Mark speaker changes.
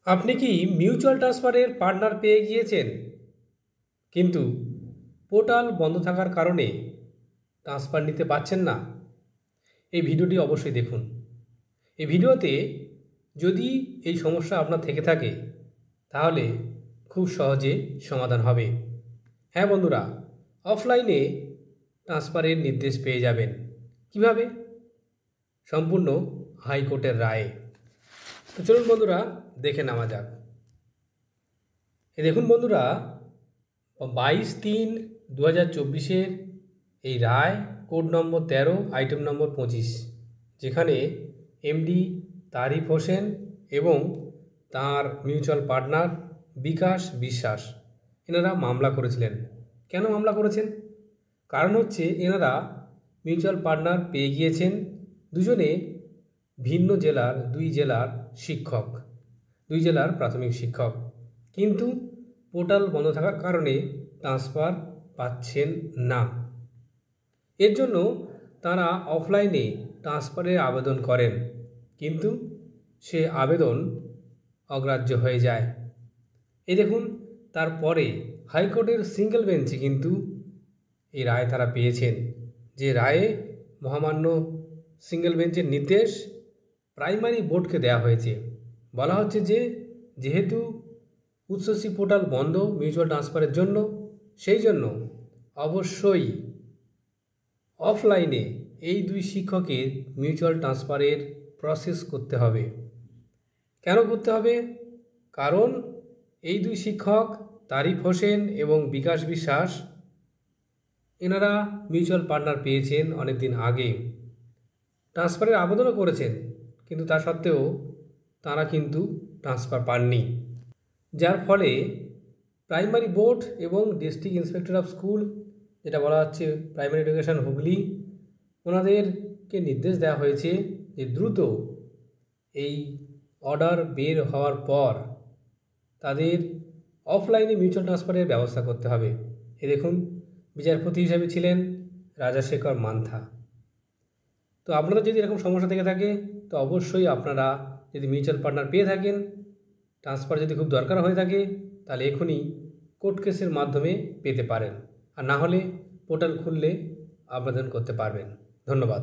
Speaker 1: আপনি কি মিউচুয়াল ট্রান্সফারের পার্টনার পেয়ে গিয়েছেন, কিন্তু পোর্টাল বন্ধ থাকার কারণে ট্রান্সফার নিতে পারছেন না? এই ভিডিওটি অবশ্যই দেখুন। এই ভিডিওতে যদি এই সমস্যা আপনার থেকে থাকে তাহলে খুব সহজে সমাধান হবে। হ্যাঁ বন্ধুরা, অফলাইনে ট্রান্সফারের নির্দেশ পেয়ে যাবেন। কিভাবে? সম্পূর্ণ হাইকোর্টের রায়ে। তো চলুন বন্ধুরা, দেখে নেওয়া যাক। দেখুন বন্ধুরা, 22/3/2024 এই রায়, কোড নম্বর 13, আইটেম নম্বর 25, যেখানে এমডি তারিফ হোসেন এবং তার মিউচুয়াল পার্টনার বিকাশ বিশ্বাস এনারা মামলা করেছিলেন। কেন মামলা করেছেন? কারণ হচ্ছে এনারা মিউচুয়াল পার্টনার পেয়ে গিয়েছেন দুজনে ভিন্ন জেলার, দুই জেলার শিক্ষক, দুই জেলার প্রাথমিক শিক্ষক, কিন্তু পোর্টাল বন্ধ থাকার কারণে ট্রান্সফার পাচ্ছেন না। এর জন্য তারা অফলাইনে ট্রান্সফারের আবেদন করেন, কিন্তু সে আবেদন অগ্রাহ্য হয়ে যায়। এই দেখুন, তারপরে হাইকোর্টের সিঙ্গেল বেঞ্চে কিন্তু এই রায় তারা পেয়েছেন, যে রায়ে মহামান্য সিঙ্গেল বেঞ্চের নির্দেশ প্রাইমারি বোর্ডকে দেওয়া হয়েছে। বলা হচ্ছে যে যেহেতু উচ্চশিক্ষা পোর্টাল বন্ধ মিউচুয়াল ট্রান্সফারের জন্য, সেই জন্য অবশ্যই অফলাইনে এই দুই শিক্ষকের মিউচুয়াল ট্রান্সফারের প্রসেস করতে হবে। কেন করতে হবে? কারণ এই দুই শিক্ষক তারিফ হোসেন এবং বিকাশ বিশ্বাস এনারা মিউচুয়াল পার্টনার পেয়েছেন অনেক দিন আগে, ট্রান্সফারের আবেদনও করেছেন, কিন্তু তা সত্ত্বেও তারা কিন্তু ট্রান্সফার পাননি। যার ফলে প্রাইমারি বোর্ড এবং ডিস্ট্রিক্ট ইন্সপেক্টর অফ স্কুল, যেটা বলা হচ্ছে প্রাইমারি এডুকেশন হুগলি, ওনাদেরকে নির্দেশ দেওয়া হয়েছে যে দ্রুত এই অর্ডার বের হওয়ার পর তাদের অফলাইনে মিউচুয়াল ট্রান্সফারের ব্যবস্থা করতে হবে। এ দেখুন, বিচারপতি হিসাবে ছিলেন রাজাশেখর মান্থা। তো আপনাদের যদি এরকম সমস্যা থেকে থাকে, তো অবশ্যই আপনারা যদি মিউচুয়াল পার্টনার পেয়ে থাকেন, ট্রান্সফার যদি খুব দরকার হয়ে থাকে, তাহলে এখনই কোর্ট কেসের মাধ্যমে পেতে পারেন, আর না হলে পোর্টাল খুললে আবেদন করতে পারবেন। ধন্যবাদ।